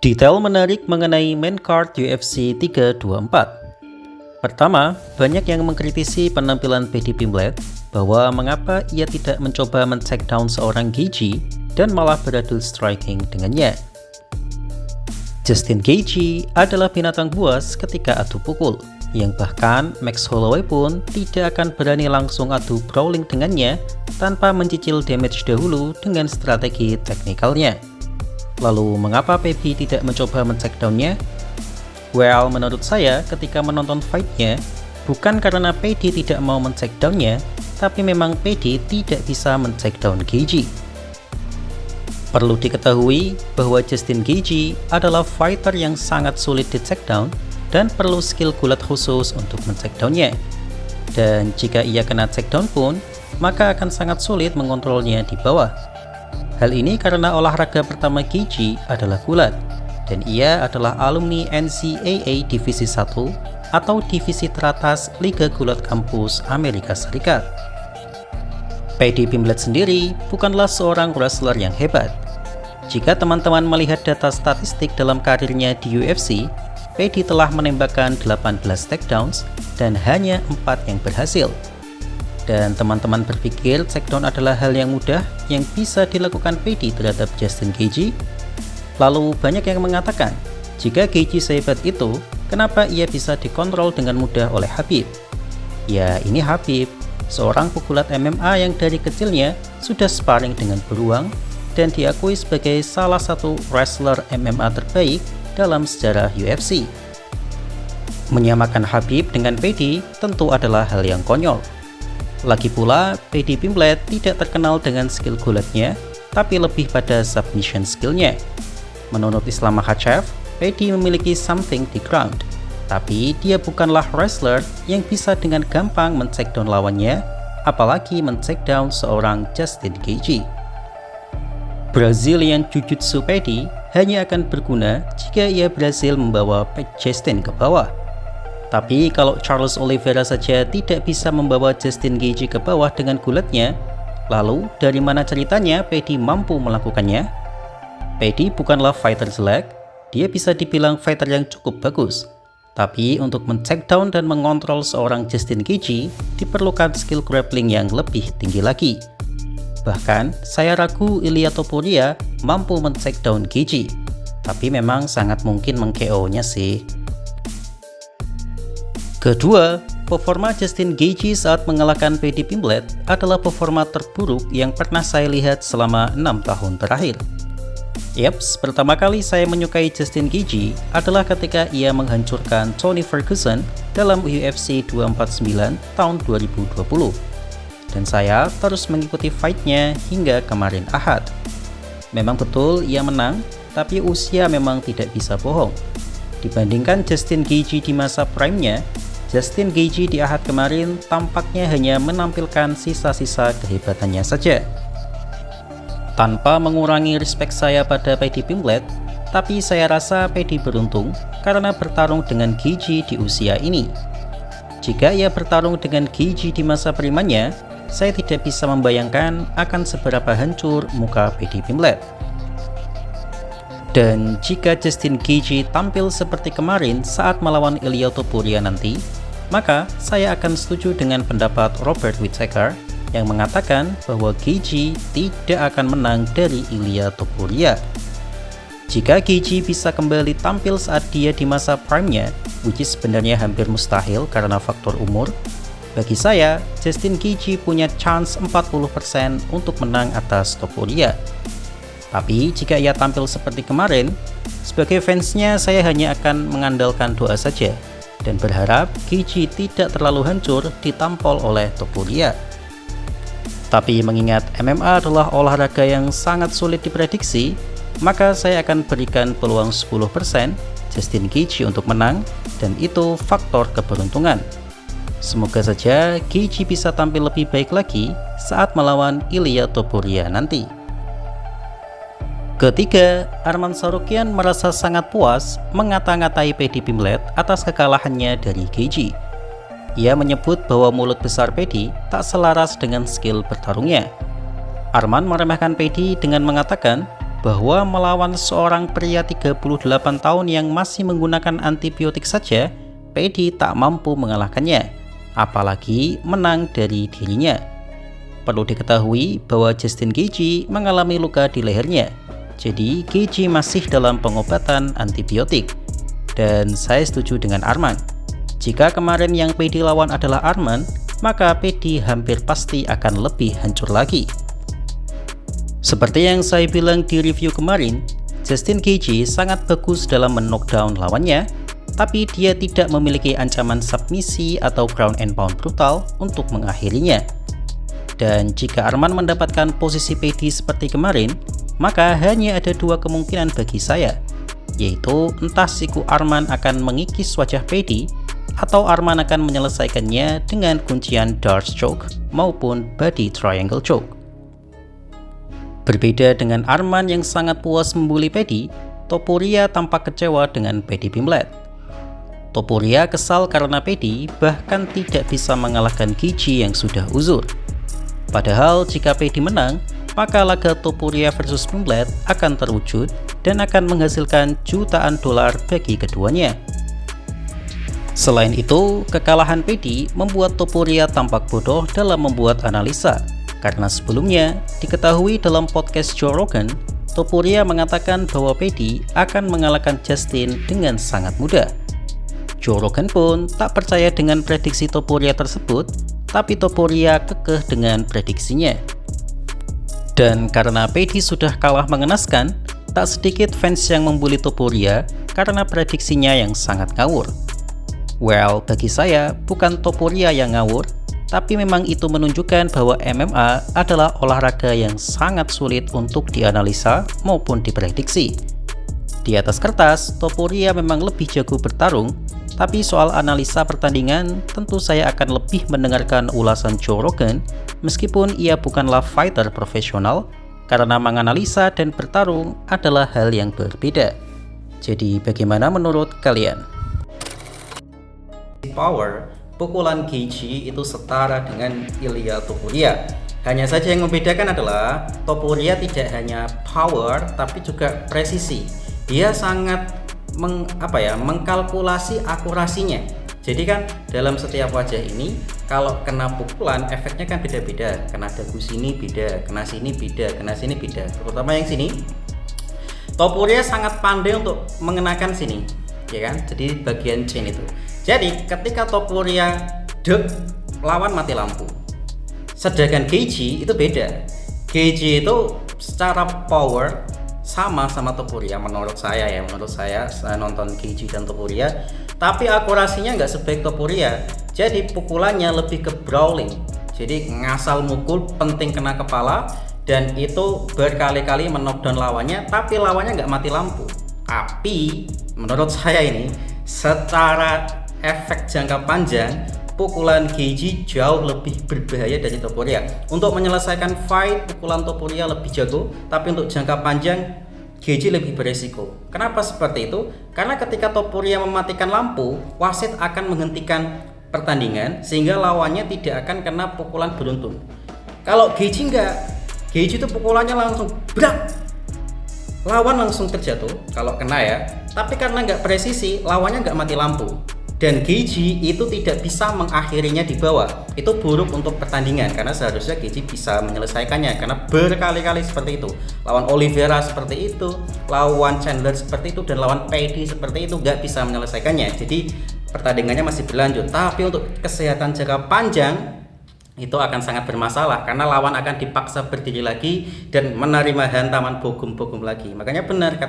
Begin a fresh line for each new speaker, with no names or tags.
Detail menarik mengenai main card UFC 324. Pertama, banyak yang mengkritisi penampilan Paddy Pimblett bahwa mengapa ia tidak mencoba men-take down seorang Gaethje dan malah beradu striking dengannya. Justin Gaethje adalah binatang buas ketika adu pukul, yang bahkan Max Holloway pun tidak akan berani langsung adu brawling dengannya tanpa mencicil damage dahulu dengan strategi teknikalnya. Lalu mengapa Paddy tidak mencoba men-take down-nya? Well, menurut saya ketika menonton fight-nya, bukan karena Paddy tidak mau men-take down-nya, tapi memang Paddy tidak bisa men-take down Gaethje. Perlu diketahui bahwa Justin Gaethje adalah fighter yang sangat sulit di-take down dan perlu skill gulat khusus untuk men-take down-nya. Dan jika ia kena take down pun, maka akan sangat sulit mengontrolnya di bawah. Hal ini karena olahraga pertama Gaethje adalah gulat, dan ia adalah alumni NCAA Divisi 1 atau divisi teratas Liga Gulat Kampus Amerika Serikat. Paddy Pimblett sendiri bukanlah seorang wrestler yang hebat. Jika teman-teman melihat data statistik dalam karirnya di UFC, Paddy telah menembakkan 18 takedowns dan hanya 4 yang berhasil. Dan teman-teman berpikir takedown adalah hal yang mudah yang bisa dilakukan Paddy terhadap Justin Gaethje? Lalu banyak yang mengatakan, jika Gaethje sehebat itu, kenapa ia bisa dikontrol dengan mudah oleh Khabib? Ya, ini Khabib, seorang pegulat MMA yang dari kecilnya sudah sparring dengan beruang dan diakui sebagai salah satu wrestler MMA terbaik dalam sejarah UFC. Menyamakan Khabib dengan Paddy tentu adalah hal yang konyol. Lagi pula, Paddy Pimblett tidak terkenal dengan skill gulatnya, tapi lebih pada submission skillnya. Menurut Islam Makhachev, Paddy memiliki something di ground, tapi dia bukanlah wrestler yang bisa dengan gampang men-take down lawannya, apalagi men-take down seorang Justin Gaethje. Brazilian Jiu-Jitsu Paddy hanya akan berguna jika ia berhasil membawa Justin ke bawah. Tapi kalau Charles Oliveira saja tidak bisa membawa Justin Gaethje ke bawah dengan gulatnya, lalu dari mana ceritanya Paddy mampu melakukannya? Paddy bukanlah fighter jelek, dia bisa dibilang fighter yang cukup bagus. Tapi untuk men-take down dan mengontrol seorang Justin Gaethje diperlukan skill grappling yang lebih tinggi lagi. Bahkan saya ragu Ilia Topuria mampu men-take down Gaethje, tapi memang sangat mungkin meng-KO-nya sih. Kedua, performa Justin Gaethje saat mengalahkan Paddy Pimblett adalah performa terburuk yang pernah saya lihat selama 6 tahun terakhir. Yaps, pertama kali saya menyukai Justin Gaethje adalah ketika ia menghancurkan Tony Ferguson dalam UFC 249 tahun 2020. Dan saya terus mengikuti fight-nya hingga kemarin Ahad. Memang betul ia menang, tapi usia memang tidak bisa bohong. Dibandingkan Justin Gaethje di masa prime-nya, Justin Gaethje di Ahad kemarin tampaknya hanya menampilkan sisa-sisa kehebatannya saja. Tanpa mengurangi respek saya pada Paddy Pimblett, tapi saya rasa Paddy beruntung karena bertarung dengan Gaethje di usia ini. Jika ia bertarung dengan Gaethje di masa primanya, saya tidak bisa membayangkan akan seberapa hancur muka Paddy Pimblett. Dan jika Justin Gaethje tampil seperti kemarin saat melawan Ilia Topuria nanti, maka saya akan setuju dengan pendapat Robert Whittaker yang mengatakan bahwa Gaethje tidak akan menang dari Ilia Topuria. Jika Gaethje bisa kembali tampil saat dia di masa prime-nya, which is sebenarnya hampir mustahil karena faktor umur, bagi saya, Justin Gaethje punya chance 40% untuk menang atas Topuria. Tapi jika ia tampil seperti kemarin, sebagai fansnya saya hanya akan mengandalkan doa saja dan berharap Gaethje tidak terlalu hancur ditampol oleh Topuria. Tapi mengingat MMA adalah olahraga yang sangat sulit diprediksi, maka saya akan berikan peluang 10% Justin Gaethje untuk menang, dan itu faktor keberuntungan. Semoga saja Gaethje bisa tampil lebih baik lagi saat melawan Ilia Topuria nanti. Ketiga, Arman Tsarukyan merasa sangat puas mengata-ngatai Paddy Pimblett atas kekalahannya dari Gaethje. Ia menyebut bahwa mulut besar Paddy tak selaras dengan skill bertarungnya. Arman meremehkan Paddy dengan mengatakan bahwa melawan seorang pria 38 tahun yang masih menggunakan antibiotik saja, Paddy tak mampu mengalahkannya, apalagi menang dari dirinya. Perlu diketahui bahwa Justin Gaethje mengalami luka di lehernya, jadi Gaethje masih dalam pengobatan antibiotik. Dan saya setuju dengan Arman. Jika kemarin yang Paddy lawan adalah Arman, maka Paddy hampir pasti akan lebih hancur lagi. Seperti yang saya bilang di review kemarin, Justin Gaethje sangat bagus dalam men-knockdown lawannya, tapi dia tidak memiliki ancaman submisi atau ground and pound brutal untuk mengakhirinya. Dan jika Arman mendapatkan posisi Paddy seperti kemarin, maka hanya ada dua kemungkinan bagi saya, yaitu entah siku Arman akan mengikis wajah Paddy, atau Arman akan menyelesaikannya dengan kuncian Darce choke maupun body triangle choke. Berbeda dengan Arman yang sangat puas membuli Paddy, Topuria tampak kecewa dengan Paddy Pimblett. Topuria kesal karena Paddy bahkan tidak bisa mengalahkan Gaethje yang sudah uzur. Padahal jika Paddy menang, maka laga Topuria versus Pimblett akan terwujud dan akan menghasilkan jutaan dolar bagi keduanya. Selain itu, kekalahan Paddy membuat Topuria tampak bodoh dalam membuat analisa, karena sebelumnya diketahui dalam podcast Joe Rogan, Topuria mengatakan bahwa Paddy akan mengalahkan Justin dengan sangat mudah. Joe Rogan pun tak percaya dengan prediksi Topuria tersebut, tapi Topuria kekeh dengan prediksinya. Dan karena Paddy sudah kalah mengenaskan, tak sedikit fans yang membuli Topuria karena prediksinya yang sangat ngawur. Well, bagi saya, bukan Topuria yang ngawur, tapi memang itu menunjukkan bahwa MMA adalah olahraga yang sangat sulit untuk dianalisa maupun diprediksi. Di atas kertas, Topuria memang lebih jago bertarung, tapi soal analisa pertandingan, tentu saya akan lebih mendengarkan ulasan Joe Rogan, meskipun ia bukanlah fighter profesional, karena menganalisa dan bertarung adalah hal yang berbeda. Jadi bagaimana menurut kalian? Power, pukulan Gaethje itu setara dengan Ilia Topuria. Hanya saja yang membedakan adalah Topuria tidak hanya power tapi juga presisi. Dia sangat mengkalkulasi akurasinya. Jadi kan dalam setiap wajah ini kalau kena pukulan efeknya kan beda-beda. Kena dagu sini beda, kena sini beda, kena sini beda. Terutama yang sini. Topuria sangat pandai untuk mengenakan sini, ya kan? Jadi bagian chin itu. Jadi ketika Topuria lawan mati lampu. Sedangkan Gaethje itu beda. Gaethje itu secara power sama Topuria menurut saya ya. Menurut saya nonton Gaethje dan Topuria, tapi akurasinya nggak sebaik Topuria. Jadi pukulannya lebih ke brawling. Jadi ngasal mukul, penting kena kepala, dan itu berkali-kali men-knockdown lawannya, tapi lawannya nggak mati lampu. Tapi menurut saya ini secara efek jangka panjang, pukulan Gaethje jauh lebih berbahaya dari Topuria. Untuk menyelesaikan fight, pukulan Topuria lebih jago, tapi untuk jangka panjang Gaethje lebih beresiko. Kenapa seperti itu? Karena ketika Topuria mematikan lampu, wasit akan menghentikan pertandingan sehingga lawannya tidak akan kena pukulan beruntun. Kalau Gaethje enggak, Gaethje itu pukulannya langsung brak, lawan langsung terjatuh kalau kena ya. Tapi karena nggak presisi, lawannya nggak mati lampu. Dan Gaethje itu tidak bisa mengakhirinya di bawah. Itu buruk untuk pertandingan karena seharusnya Gaethje bisa menyelesaikannya, karena berkali-kali seperti itu. Lawan Oliveira seperti itu, lawan Chandler seperti itu, dan lawan Paddy seperti itu nggak bisa menyelesaikannya. Jadi pertandingannya masih berlanjut. Tapi untuk kesehatan jangka panjang itu akan sangat bermasalah karena lawan akan dipaksa berdiri lagi dan menerima hantaman bogum-bogum lagi. Makanya benar kata